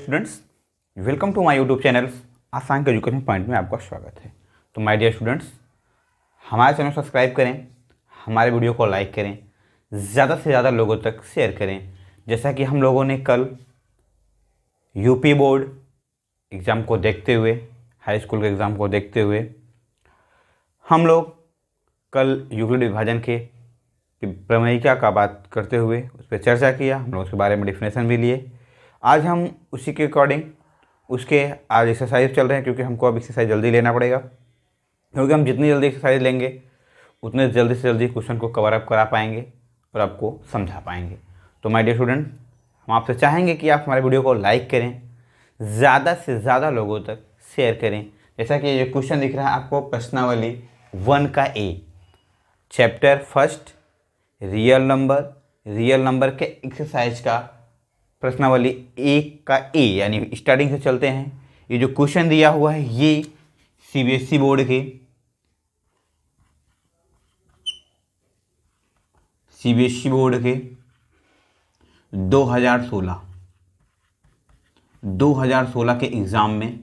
Students, welcome to my YouTube channel आसान के education point में आपका स्वागत है। तो माय डियर स्टूडेंट्स, हमारे चैनल सब्सक्राइब करें, हमारे वीडियो को लाइक करें, ज़्यादा से ज़्यादा लोगों तक शेयर करें। जैसा कि हम लोगों ने कल यूपी बोर्ड एग्ज़ाम को देखते हुए, हाई स्कूल के एग्ज़ाम को देखते हुए, हम लोग कल यूक्लिड विभाजन के प्रमेयिका का बात करते हुए उस पर चर्चा किया। हम लोग उसके बारे में डिफिनेशन भी लिए। आज हम उसी के अकॉर्डिंग उसके आज एक्सरसाइज चल रहे हैं, क्योंकि हमको अब एक्सरसाइज जल्दी लेना पड़ेगा, क्योंकि हम जितनी जल्दी एक्सरसाइज लेंगे उतने जल्दी से जल्दी क्वेश्चन को कवर अप करा पाएंगे और आपको समझा पाएंगे। तो माय डियर स्टूडेंट, हम आपसे चाहेंगे कि आप हमारे वीडियो को लाइक करें, ज़्यादा से ज़्यादा लोगों तक शेयर करें। जैसा कि ये क्वेश्चन दिख रहा है आपको, प्रश्नावली 1 का ए, चैप्टर फर्स्ट रियल नंबर के एक्सरसाइज का प्रश्नावली 1 का ए, यानी स्टार्टिंग से चलते हैं। ये जो क्वेश्चन दिया हुआ है ये सीबीएसई बोर्ड के 2016 के एग्ज़ाम में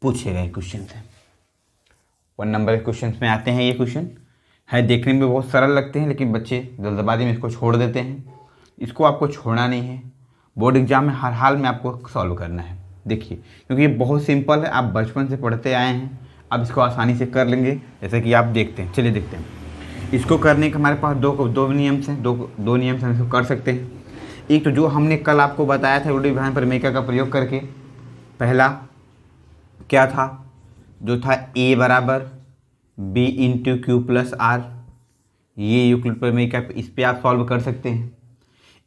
पूछे गए क्वेश्चन हैं। 1 नंबर के क्वेश्चन में आते हैं। ये क्वेश्चन है, देखने में बहुत सरल लगते हैं, लेकिन बच्चे जल्दबाजी में इसको छोड़ देते हैं। इसको आपको छोड़ना नहीं है, बोर्ड एग्जाम में हर हाल में आपको सॉल्व करना है। देखिए, क्योंकि ये बहुत सिंपल है, आप बचपन से पढ़ते आए हैं, आप इसको आसानी से कर लेंगे। जैसे कि आप देखते हैं, चलिए देखते हैं। इसको करने के हमारे पास दो नियम से दो नियम से हम इसको कर सकते हैं। एक तो जो हमने कल आपको बताया था यूक्लिड विभाजन प्रमेय का प्रयोग करके, पहला क्या था, जो था ए बराबर b into q plus r. ये यूक्लिड प्रमेय का, इस पर आप सॉल्व कर सकते हैं।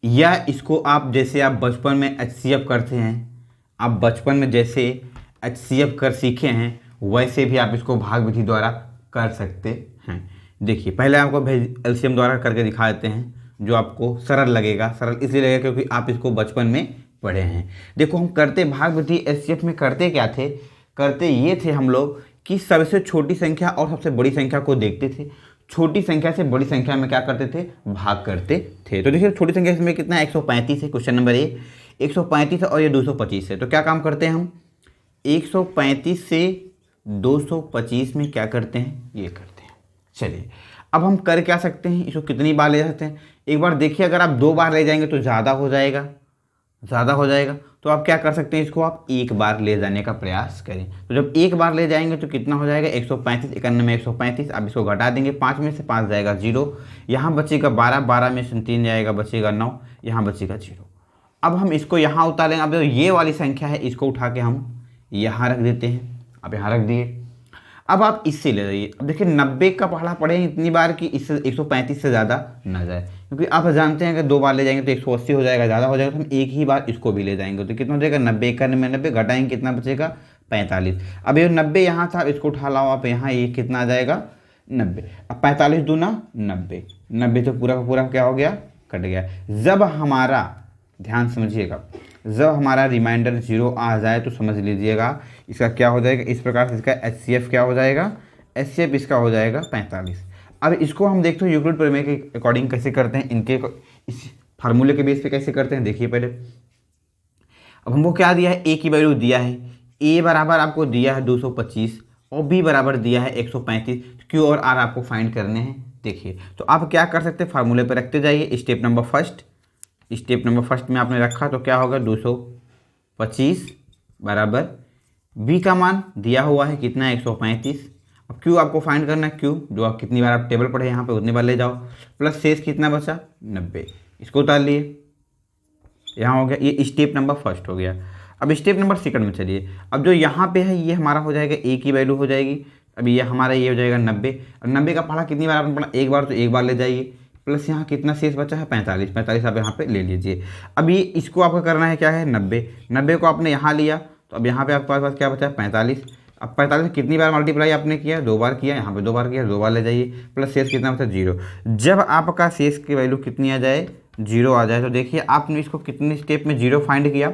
या इसको आप जैसे आप बचपन में एचसीएफ करते हैं, आप बचपन में जैसे एचसीएफ कर सीखे हैं, वैसे भी आप इसको भाग विधि द्वारा कर सकते हैं। देखिए, पहले आपको एलसीएम द्वारा करके दिखा देते हैं, जो आपको सरल लगेगा। सरल इसलिए लगेगा क्योंकि आप इसको बचपन में पढ़े हैं। देखो, हम करते भाग विधि एचसीएफ में करते क्या थे, करते ये थे हम लोग कि सबसे छोटी संख्या और सबसे बड़ी संख्या को देखते थे, छोटी संख्या से बड़ी संख्या में क्या करते थे, भाग करते थे। तो देखिए, छोटी संख्या इसमें कितना है, 135 है। क्वेश्चन नंबर ए 135 है और ये 225 है। तो क्या काम करते हैं हम, 135 से 225 में क्या करते हैं, ये करते हैं। चलिए, अब हम कर क्या सकते हैं, इसको कितनी बार ले जा सकते हैं। एक बार देखिए, अगर आप 2 बार ले जाएंगे तो ज़्यादा हो जाएगा, तो आप क्या कर सकते हैं, इसको आप 1 बार ले जाने का प्रयास करें। तो जब 1 बार ले जाएंगे तो कितना हो जाएगा, 135, 91 में 135। अब इसको घटा देंगे, 5 में से 5 जाएगा 0, यहाँ बचेगा 12, 12 में से 3 जाएगा, बचेगा 9, यहाँ बचेगा 0। अब हम इसको यहाँ उतारेंगे। अब जो ये वाली संख्या है, इसको उठा के हम यहाँ रख देते हैं। अब यहाँ रख दिए। अब आप इससे ले जाइए। अब देखिए, 90 का पढ़ा पढ़े इतनी बार कि इससे 135 से ज़्यादा ना जाए, क्योंकि आप जानते हैं कि 2 बार ले जाएंगे तो 180 हो जाएगा, ज़्यादा हो जाएगा। तो हम एक ही बार इसको भी ले जाएंगे तो कितना हो जाएगा, 90, 91 में 90 घटाएंगे, कितना बचेगा, 45। अब ये 90 यहाँ था, इसको उठा लाओ आप यहाँ, ये कितना आ जाएगा, 90। अब 45 दूना 90, 90 तो पूरा का पूरा क्या हो गया, कट गया। जब हमारा, ध्यान समझिएगा, जब हमारा रिमाइंडर 0 आ जाए तो समझ लीजिएगा इसका क्या हो जाएगा, इस प्रकार से इसका एचसीएफ क्या हो जाएगा, एचसीएफ इसका हो जाएगा 45। अब इसको हम देखते हैं यूक्लिड प्रमेय के अकॉर्डिंग कैसे करते हैं, इनके इस फार्मूले के बेस पे कैसे करते हैं। देखिए पहले, अब हमको क्या दिया है, ए की वैल्यू दिया है, ए बराबर आपको दिया है 225 और बी बराबर दिया है 135। क्यू और आर आपको फाइंड करने हैं। देखिए, तो आप क्या कर सकते हैं, फार्मूले पर रखते जाइए। स्टेप नंबर फर्स्ट में आपने रखा तो क्या होगा, 225 बराबर बी का मान दिया हुआ है कितना है, 135। अब क्यू आपको फाइंड करना है, क्यू जो आप कितनी बार आप टेबल पढ़े यहाँ पे उतनी बार ले जाओ, प्लस शेष कितना बचा, 90, इसको उतार लिए, यहाँ हो गया। ये स्टेप नंबर फर्स्ट हो गया। अब स्टेप नंबर सेकंड में चलिए। अब जो यहाँ पे है ये हमारा हो जाएगा, ए की वैल्यू हो जाएगी। अब ये हमारा ये हो जाएगा 90। अब 90 का पढ़ा कितनी बार आपने पढ़ा, एक बार, तो एक बार ले जाइए, प्लस यहाँ कितना शेष बचा है, 45 आप यहाँ पे ले लीजिए। अब ये इसको आपको करना है क्या है, 90 को आपने यहाँ लिया, तो अब यहाँ पे आपके पास क्या बचा है, 45। अब 45 कितनी बार मल्टीप्लाई आपने किया, 2 बार किया, यहाँ पे 2 बार किया, 2 बार ले जाइए, प्लस शेष कितना बचा, 0। जब आपका शेष की वैल्यू कितनी आ जाए, 0 आ जाए, तो देखिए आपने इसको कितने स्टेप में 0 फाइंड किया,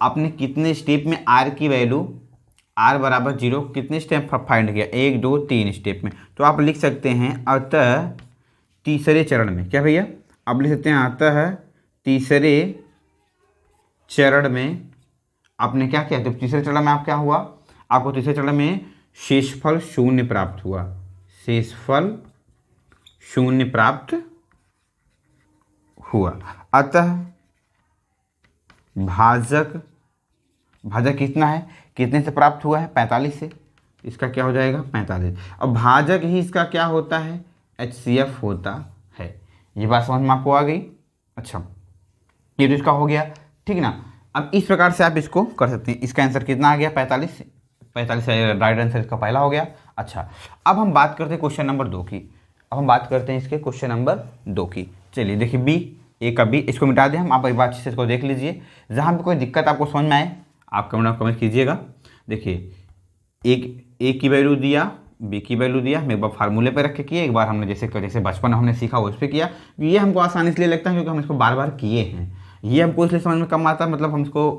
आपने कितने स्टेप में आर की वैल्यू, आर बराबर 0 कितने स्टेप फाइंड किया, 1 2 3 स्टेप में। तो आप लिख सकते हैं अतः तीसरे चरण में, क्या भैया, आप लिख सकते हैं अतः तीसरे चरण में आपने क्या किया, तो तीसरे चरण में आप क्या हुआ, आपको तीसरे चरण में शेषफल शून्य प्राप्त हुआ, शेषफल शून्य प्राप्त हुआ। अतः भाजक कितना है, कितने से प्राप्त हुआ है, 45 से, इसका क्या हो जाएगा 45। अब भाजक ही इसका क्या होता है, HCF होता है। ये बात समझ में आपको आ गई। अच्छा, ये तो इसका हो गया, ठीक ना। अब इस प्रकार से आप इसको कर सकते हैं। इसका आंसर कितना आ गया, 45। 45 राइट आंसर इसका पहला हो गया। अच्छा, अब हम बात करते हैं क्वेश्चन नंबर 2 की। अब हम बात करते हैं इसके क्वेश्चन नंबर 2 की। चलिए देखिए, बी, ए का बी, इसको मिटा दें हम। आप एक बार अच्छे से इसको देख लीजिए, जहाँ भी कोई दिक्कत आपको समझ में आए आप कमेंट कीजिएगा। देखिए, एक ए की वैल्यू दिया, बी की वैल्यू दिया, हम एक बार फार्मूले पे रख के किए, एक बार हमने जैसे बचपन में हमने सीखा उस पर किया। ये हमको आसान इसलिए लगता है क्योंकि हम इसको बार बार किए हैं। ये हमको इसलिए समझ में कम आता है, मतलब हम इसको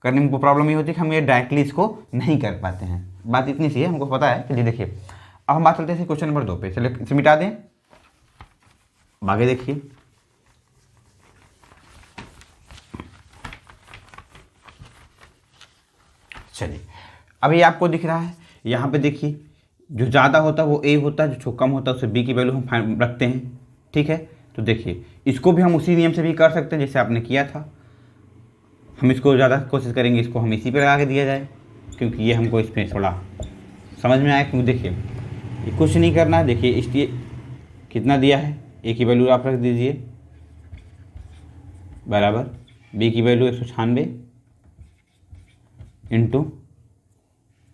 करने में प्रॉब्लम ये होती है कि हम ये डायरेक्टली इसको नहीं कर पाते हैं। बात इतनी सी है, हमको पता है। चलिए देखिए, अब हम बात करते हैं क्वेश्चन नंबर 2 पे। चलिए इसे मिटा दें, आगे देखिए। चलिए, अभी आपको दिख रहा है यहाँ पे, देखिए जो ज़्यादा होता है वो ए होता है, जो कम होता है उसे बी की वैल्यू हम रखते हैं, ठीक है। तो देखिए, इसको भी हम उसी नियम से भी कर सकते हैं जैसे आपने किया था। हम इसको ज़्यादा कोशिश करेंगे, इसको हम इसी पे लगा के दिया जाए, क्योंकि ये हमको इसमें थोड़ा समझ में आया। क्योंकि देखिए, ये कुछ नहीं करना है। देखिए, इसलिए कितना दिया है, ए की वैल्यू आप रख दीजिए बराबर बी की वैल्यू 196 इंटू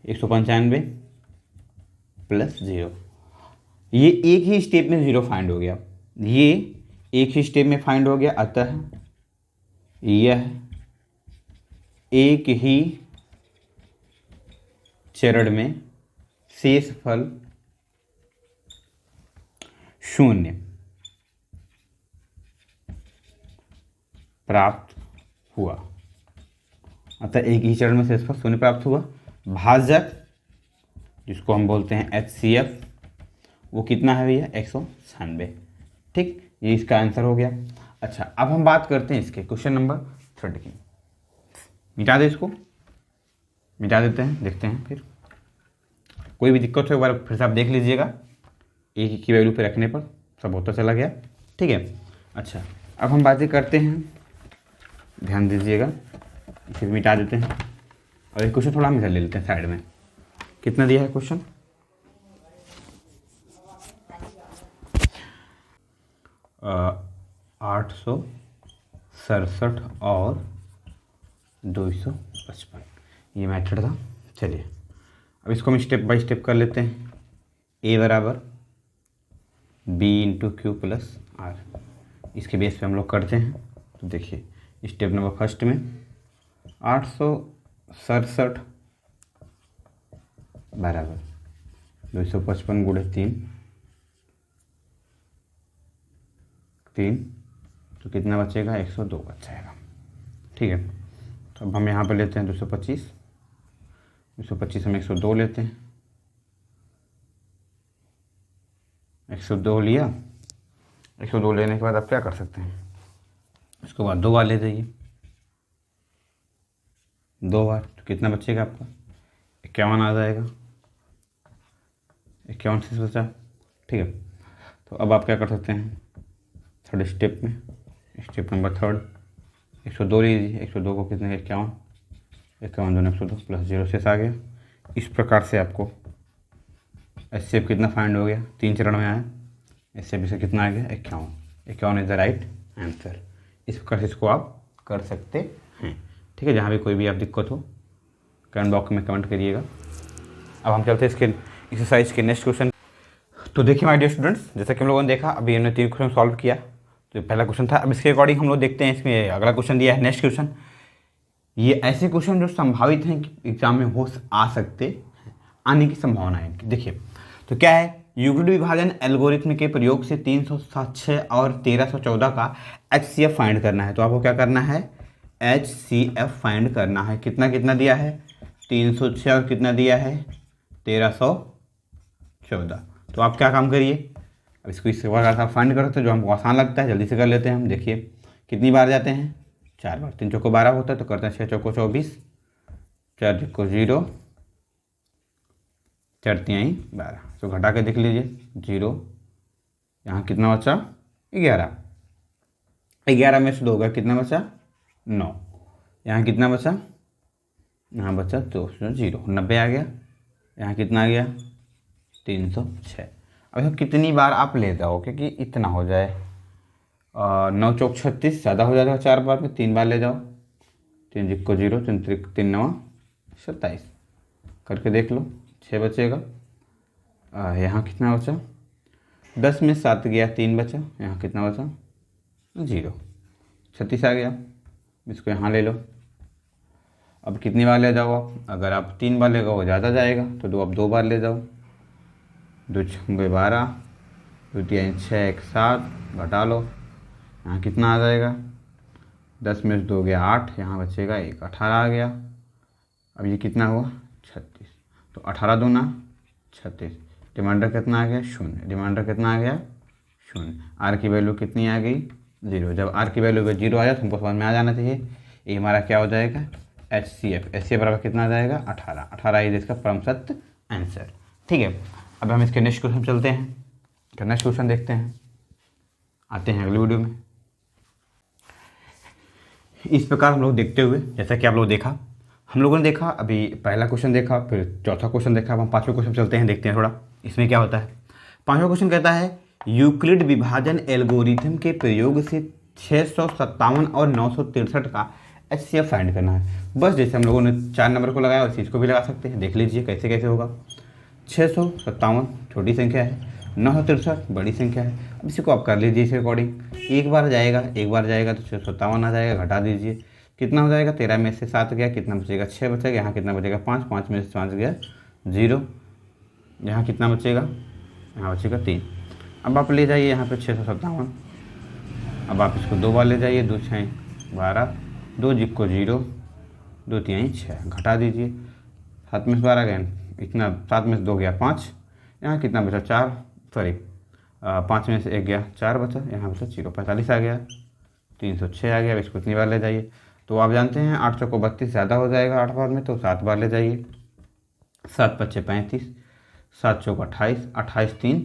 195 प्लस 0। ये एक ही स्टेप में 0 फाइंड हो गया, ये एक ही स्टेप में फाइंड हो गया। अतः यह एक ही चरण में शेषफल शून्य प्राप्त हुआ। अतः एक ही चरण में शेषफल शून्य प्राप्त हुआ। भाजक जिसको हम बोलते हैं HCF, वो कितना है भैया, 196। ठीक, ये इसका आंसर हो गया। अच्छा, अब हम बात करते हैं इसके क्वेश्चन नंबर 3 की। मिटा दे, इसको मिटा देते हैं, देखते हैं। फिर कोई भी दिक्कत हो एक बार फिर से आप देख लीजिएगा, एक की वैल्यू पे रखने पर सब होता चला गया, ठीक है। अच्छा, अब हम बातें करते हैं, ध्यान दीजिएगा, इसे मिटा देते हैं। और एक क्वेश्चन थोड़ा हम इधर ले लेते हैं साइड में। कितना दिया है क्वेश्चन, 867 और 255, ये मेथड था। चलिए, अब इसको हम स्टेप बाय स्टेप कर लेते हैं। ए बराबर b into q plus r, इसके बेस पे हम लोग करते हैं। तो देखिए, स्टेप नंबर फर्स्ट में 867 बराबर 255 गुणे 3, तो कितना बचेगा, 102 बच जाएगा, ठीक है। तो अब हम यहाँ पर लेते हैं 225 हम 102 लेते हैं, 102 लिया। 102 लेने के बाद आप क्या कर सकते हैं, इसके बाद 2 बार ले जाइए, 2 बार, तो कितना बचेगा आपका, 51 आ जाएगा। 51 से बचा, ठीक है। तो अब आप क्या कर सकते हैं, थर्ड स्टेप में, स्टेप नंबर 3 102 लीजिए। 102 को कितने, 51 51 102 प्लस 0 शेष आ गया। इस प्रकार से आपको HCF कितना फाइंड हो गया, 3 चरण में आया। HCF से कितना आ गया, 51 इज द राइट आंसर। इस प्रकार से इसको आप कर सकते हैं, ठीक है। जहाँ भी कोई भी आप दिक्कत हो कमेंट बॉक्स में कमेंट करिएगा। अब हम चलते हैं इसके एक्सरसाइज के नेक्स्ट क्वेश्चन। तो देखिए माय डियर स्टूडेंट्स, जैसा कि हम लोगों ने देखा, अभी हमने 3 क्वेश्चन सॉल्व किया। तो पहला क्वेश्चन था। अब इसके अकॉर्डिंग हम लोग देखते हैं, इसमें अगला क्वेश्चन दिया है, नेक्स्ट क्वेश्चन। ये ऐसे क्वेश्चन जो संभावित हैं कि एग्जाम में हो आ सकते हैं, आने की संभावना है। देखिए, तो क्या है, यूक्लिड विभाजन एल्गोरिथम के प्रयोग से 306 और 1314 का HCF फाइंड करना है। तो आपको क्या करना है, HCF फाइंड करना है। कितना कितना दिया है, 306 और कितना दिया है, 1314। तो आप क्या काम करिए, अब इसको इस प्रकार से आप फाइंड कर सकते हैं, जो हमको आसान लगता है, जल्दी से कर लेते हैं हम। देखिए, कितनी बार जाते हैं, 4 बार, 3 चौको 12 होता है, तो करते हैं 6 चौको 24, 4 चौको 0, 4 तिहाई 12। तो घटा के देख लीजिए 0, यहाँ कितना बचा 11, 11 में से 2 गया, कितना बचा 9, यहाँ कितना बचा, यहाँ बचा 2 0, 90 आ गया, यहाँ कितना आ गया 306। अब इसको कितनी बार आप ले जाओगे कि इतना हो जाए, 9 चौक 36 ज़्यादा हो जाएगा 4 बार में, 3 बार ले जाओ, 3 जिक्को 0, 3 9 27, करके देख लो 6 बचेगा। यहाँ कितना बचा, 10 में 7 गया, 3 बचा, यहाँ कितना बचा 0, 36 आ गया। इसको यहाँ ले लो। अब कितनी बार ले जाओ आप, अगर आप 3 बार ले वो ज़्यादा जाएगा, तो अब 2 बार ले जाओ, 2 छंगे 12, 2 तिहाई 6, 1 7, घटा लो, यहाँ कितना आ जाएगा, 10 में से 2 गया 8, यहाँ बचेगा 1, 18 आ गया। अब ये कितना हुआ 36, तो 18 दूना 36, रिमाइंडर कितना आ गया 0, रिमाइंडर कितना आ गया 0। आर की वैल्यू कितनी आ गई 0। जब आर की वैल्यू 0 आ जाए तो हमको समझ में आ जाना चाहिए ये हमारा क्या हो जाएगा HCF। HCF बराबर कितना आ जाएगा 18, 18 ही इसका परम सत्य आंसर। ठीक है, अब हम इसके नेक्स्ट क्वेश्चन चलते हैं। नेक्स्ट क्वेश्चन देखते हैं, आते हैं अगली वीडियो में। इस प्रकार हम लोग देखते हुए, जैसा कि आप लोग देखा, हम लोगों ने देखा अभी पहला क्वेश्चन देखा, फिर चौथा क्वेश्चन देखा, अब हम पाँचवें क्वेश्चन चलते हैं, देखते हैं थोड़ा इसमें क्या होता है। पाँचवा क्वेश्चन कहता है यूक्लिड विभाजन एल्गोरिथम के प्रयोग से 657 और 963 का HCF फाइंड करना है। बस जैसे हम लोगों ने 4 नंबर को लगाया उस चीज़ को भी लगा सकते हैं, देख लीजिए कैसे कैसे होगा। 657 छोटी संख्या है, 963 बड़ी संख्या है। अब इसी को आप कर लीजिए इसके अकॉर्डिंग, एक बार जाएगा तो 657 आ जाएगा, घटा दीजिए कितना हो जाएगा, 13 में से 7 गया, कितना बचेगा 6 बचेगा, यहाँ कितना बचेगा 5, 5 में से 5 गया 0, यहाँ कितना बचेगा, यहाँ बचेगा 3। अब आप ले जाइए यहाँ पे 657, अब आप इसको 2 बार ले जाइए, 2 6 12, 2 जिक्को 0, 2 तिहाई 6, घटा दीजिए 7 में से 12 गया, इतना 7 में से 2 गया 5, यहाँ कितना बचा 4, सॉरी 5 में से 1 गया 4 बचा, यहाँ बचा 0, 45 आ गया, 306 आ गया। अब इसको कितनी बार ले जाइए, तो आप जानते हैं 8 चौको 32 ज़्यादा हो जाएगा 8 बार में, तो 7 बार ले जाइए, 7 पच्चे 35, 7 चौक 28, 28 3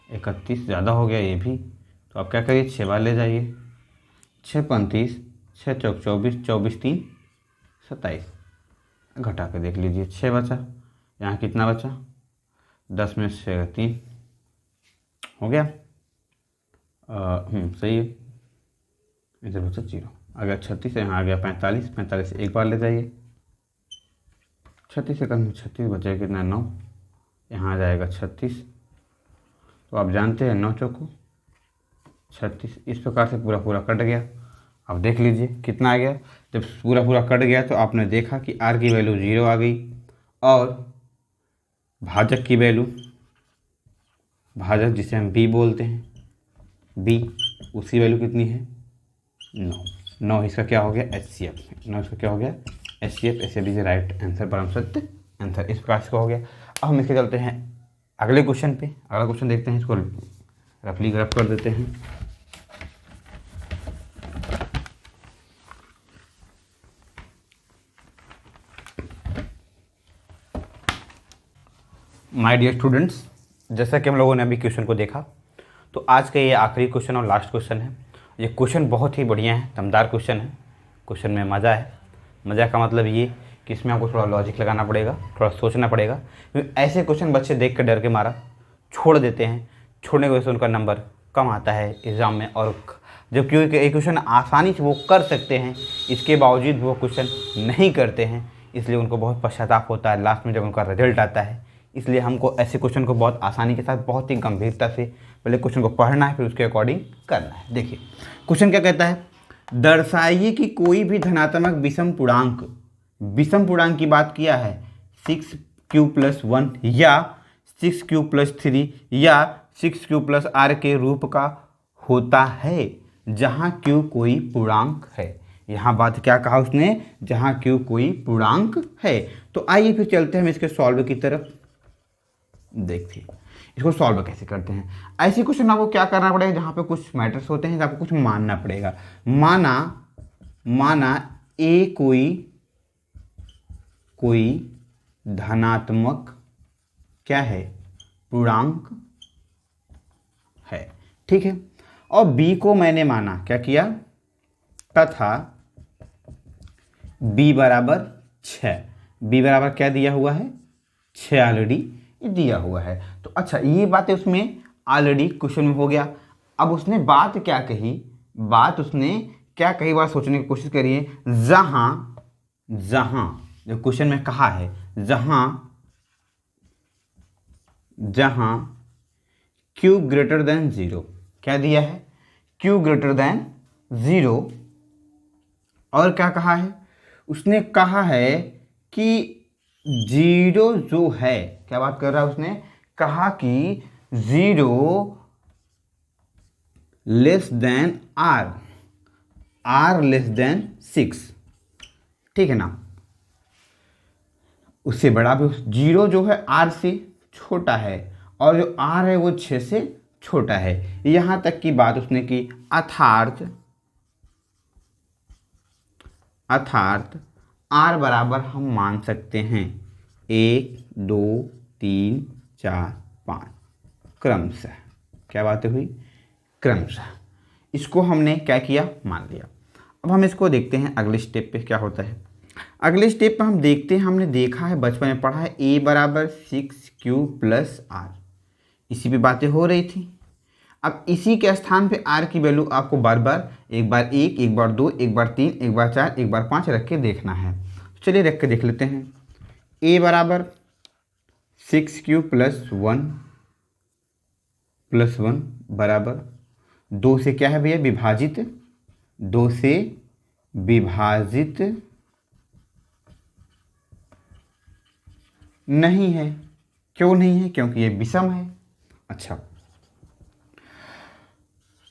31 ज़्यादा हो गया ये भी, तो आप क्या करिए 6 बार ले जाइए, 6 35, 6 चौक 24, 24 3 27, घटा के देख लीजिए 6 बचा, यहाँ कितना बचा 10 में से 3 हो गया, सही है, इधर बचा 0 आ गया 36, यहाँ आ गया 45, 45 से एक बार ले जाइए, 36 से कम 36 बचेगा कितना 9, यहाँ आ जाएगा 36, तो आप जानते हैं 9 चौको 36, इस प्रकार से पूरा पूरा कट गया। अब देख लीजिए कितना आ गया, जब पूरा पूरा कट गया तो आपने देखा कि आर की वैल्यू 0 आ गई और भाजक की वैल्यू, भाजक जिसे हम B बोलते हैं, B उसकी वैल्यू कितनी है 9, 9 इसका क्या हो गया HCF, 9 इसका क्या हो गया HCF, ऐसे भी राइट आंसर परम सत्य आंसर, इस प्रकार से हो गया। अब हम इसके चलते हैं अगले क्वेश्चन पे। अगला क्वेश्चन देखते हैं, इसको रफली ग्रैफ कर देते हैं। माय डियर स्टूडेंट्स, जैसा कि हम लोगों ने अभी क्वेश्चन को देखा, तो आज का ये आखिरी क्वेश्चन और लास्ट क्वेश्चन है। ये क्वेश्चन बहुत ही बढ़िया है, दमदार क्वेश्चन है, क्वेश्चन में मज़ा है। मज़ा का मतलब ये कि इसमें आपको थोड़ा लॉजिक लगाना पड़ेगा, थोड़ा सोचना पड़ेगा, क्योंकि ऐसे क्वेश्चन बच्चे देख कर डर के मारा छोड़ देते हैं, छोड़ने की वजह से उनका नंबर कम आता है एग्ज़ाम में। और जब क्योंकि एक क्वेश्चन आसानी से वो कर सकते हैं, इसके बावजूद वो क्वेश्चन नहीं करते हैं, इसलिए उनको बहुत पश्चाताप होता है लास्ट में जब उनका रिजल्ट आता है। इसलिए हमको ऐसे क्वेश्चन को बहुत आसानी के साथ, बहुत ही गंभीरता से पहले क्वेश्चन को पढ़ना है, फिर उसके अकॉर्डिंग करना है। देखिए क्वेश्चन क्या कहता है, दर्शाइए कि कोई भी धनात्मक विषम पूर्णांक की बात किया है 6q+1 या 6q+3 या 6q+r के रूप का होता है जहाँ q कोई पूर्णांक है। यहाँ बात क्या कहा उसने, जहाँ q कोई पूर्णांक है। तो आइए फिर चलते हैं हम इसके सॉल्व की तरफ। देखिए इसको सॉल्व कैसे करते हैं। ऐसे क्वेश्चन आपको क्या करना पड़ेगा जहाँ पे कुछ मैटर्स होते हैं, आपको कुछ मानना पड़ेगा। माना माना ए कोई धनात्मक क्या है, पूर्णांक है, ठीक है। और b को मैंने माना, क्या किया, तथा b बराबर 6, b बराबर क्या दिया हुआ है, 6 ऑलरेडी दिया हुआ है। तो अच्छा, ये बातें उसमें ऑलरेडी क्वेश्चन में हो गया। अब उसने बात क्या कही, बात उसने क्या कई बार सोचने की कोशिश करिए, जहां जो क्वेश्चन में कहा है, जहां q ग्रेटर देन 0, क्या दिया है, q ग्रेटर देन 0। और क्या कहा है, उसने कहा है कि 0 जो है, क्या बात कर रहा है, उसने कहा कि 0 less than r less than 6, ठीक है ना। उससे बड़ा भी, 0 जो है r से छोटा है और जो r है वो 6 से छोटा है, यहां तक की बात उसने की। अर्थात r बराबर हम मान सकते हैं 1 2 3 4 5 क्रमशः, क्या बातें हुई, क्रमशः। इसको हमने क्या किया, मान लिया। अब हम इसको देखते हैं अगले स्टेप पे क्या होता है। अगले स्टेप पे हम देखते हैं, हमने देखा है, बचपन में पढ़ा है, a बराबर 6q प्लस r, इसी पे बातें हो रही थी। अब इसी के स्थान पे r की वैल्यू आपको बार बार, एक बार 1, एक बार 2, एक बार 3, एक बार 4, एक बार 5 रख के देखना है। चलिए रख के देख लेते हैं। a बराबर 6q प्लस 1 बराबर 2 से क्या है भैया, विभाजित, 2 से विभाजित नहीं है। क्यों नहीं है, क्योंकि ये विषम है। अच्छा,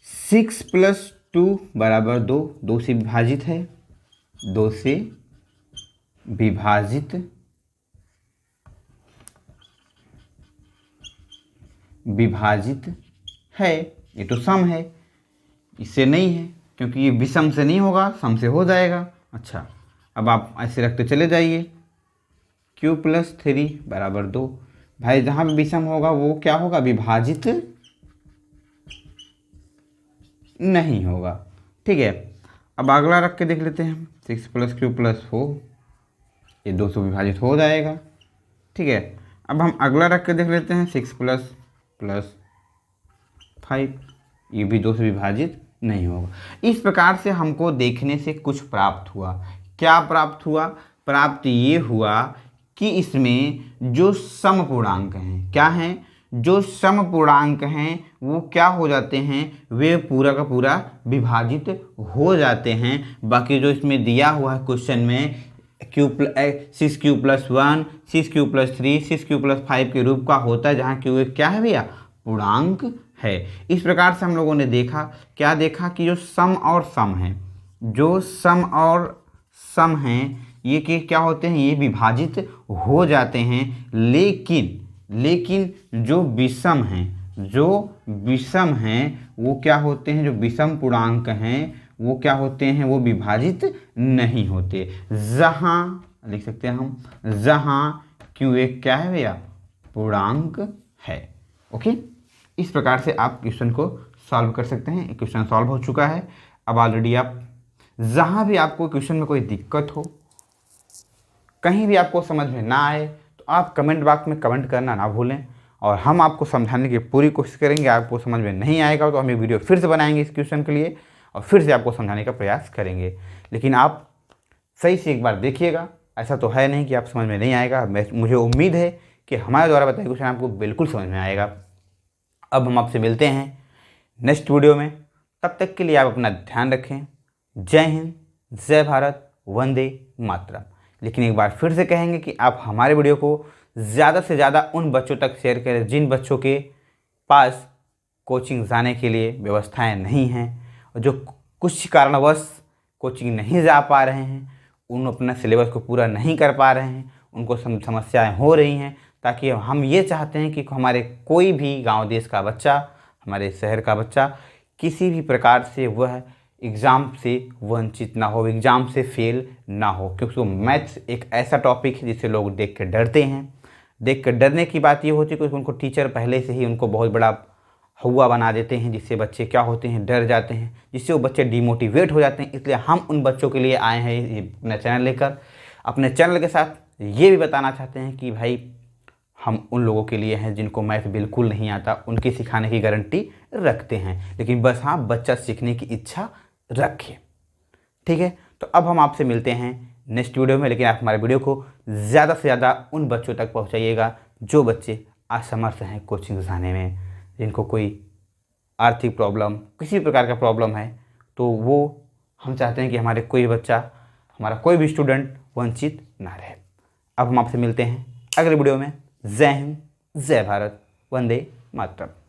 6 प्लस 2 बराबर 2, 2 से विभाजित है, 2 से विभाजित है, ये तो सम है, इससे नहीं है, क्योंकि ये विषम से नहीं होगा, सम से हो जाएगा। अच्छा, अब आप ऐसे रखते चले जाइए, q प्लस 3 बराबर 2, भाई जहाँ भी विषम होगा वो क्या होगा, विभाजित नहीं होगा, ठीक है। अब अगला रख के देख लेते हैं हम, 6 प्लस q प्लस 4, ये 2 से विभाजित हो जाएगा, ठीक है। अब हम अगला रख के देख लेते हैं, 6 प्लस 5, ये भी 2 से विभाजित नहीं होगा। इस प्रकार से हमको देखने से कुछ प्राप्त हुआ। क्या प्राप्त हुआ, प्राप्त ये हुआ कि इसमें जो समपूर्णांक हैं, क्या हैं, जो समपूर्णांक हैं वो क्या हो जाते हैं, वे पूरा का पूरा विभाजित हो जाते हैं। बाकी जो इसमें दिया हुआ है क्वेश्चन में, 6q plus 1, 6q plus 3, 6q plus 5 के रूप का होता है, जहाँ q क्या है भैया, पूर्णांक है। इस प्रकार से हम लोगों ने देखा, क्या देखा कि जो सम और सम है, जो सम और सम हैं ये कि क्या होते हैं, ये विभाजित हो जाते हैं। लेकिन जो विषम हैं वो क्या होते हैं, जो विषम पूर्णांक हैं वो क्या होते हैं, वो विभाजित नहीं होते। जहाँ लिख सकते हैं हम, जहाँ q एक क्या है भैया, पूर्णांक है। ओके, इस प्रकार से आप क्वेश्चन को सॉल्व कर सकते हैं। क्वेश्चन सॉल्व हो चुका है। अब ऑलरेडी आप जहाँ भी आपको क्वेश्चन में कोई दिक्कत हो, कहीं भी आपको समझ में ना आए, तो आप कमेंट बॉक्स में कमेंट करना ना भूलें, और हम आपको समझाने की पूरी कोशिश करेंगे। आपको समझ में नहीं आएगा तो हम एक वीडियो फिर से बनाएंगे इस क्वेश्चन के लिए, और फिर से आपको समझाने का प्रयास करेंगे। लेकिन आप सही से एक बार देखिएगा, ऐसा तो है नहीं कि आप समझ में नहीं आएगा। मुझे उम्मीद है कि हमारे द्वारा बताए क्वेश्चन आपको बिल्कुल समझ में आएगा। अब हम आपसे मिलते हैं नेक्स्ट वीडियो में, तब तक के लिए आप अपना ध्यान रखें। जय हिंद, जय भारत, वंदे मातरम। लेकिन एक बार फिर से कहेंगे कि आप हमारे वीडियो को ज़्यादा से ज़्यादा उन बच्चों तक शेयर करें जिन बच्चों के पास कोचिंग जाने के लिए व्यवस्थाएं नहीं हैं, और जो कुछ कारणवश कोचिंग नहीं जा पा रहे हैं, उन अपना सिलेबस को पूरा नहीं कर पा रहे हैं, उनको समस्याएं हो रही हैं। ताकि हम ये चाहते हैं कि हमारे कोई भी गांव देश का बच्चा, हमारे शहर का बच्चा, किसी भी प्रकार से वह एग्ज़ाम से वंचित ना हो, एग्ज़ाम से फेल ना हो, क्योंकि मैथ्स एक ऐसा टॉपिक है जिसे लोग देख के डरते हैं। देख कर डरने की बात ये होती है कि उनको टीचर पहले से ही उनको बहुत बड़ा हुआ बना देते हैं, जिससे बच्चे क्या होते हैं, डर जाते हैं, जिससे वो बच्चे डिमोटिवेट हो जाते हैं। इसलिए हम उन बच्चों के लिए आए हैं ये अपना चैनल लेकर। अपने चैनल के साथ ये भी बताना चाहते हैं कि भाई हम उन लोगों के लिए हैं जिनको मैथ बिल्कुल नहीं आता, उनके सिखाने की गारंटी रखते हैं, लेकिन बस हाँ बच्चा सीखने की इच्छा रखे। ठीक है, तो अब हम आपसे मिलते हैं नेक्स्ट वीडियो में, लेकिन आप हमारे वीडियो को ज़्यादा से ज़्यादा उन बच्चों तक पहुंचाइएगा जो बच्चे असमर्थ हैं कोचिंग जाने में, जिनको कोई आर्थिक प्रॉब्लम, किसी प्रकार का प्रॉब्लम है, तो वो हम चाहते हैं कि हमारे कोई बच्चा, हमारा कोई भी स्टूडेंट वंचित ना रहे। अब हम आपसे मिलते हैं अगले वीडियो में। जय हिंद, जय भारत, वंदे मातरम।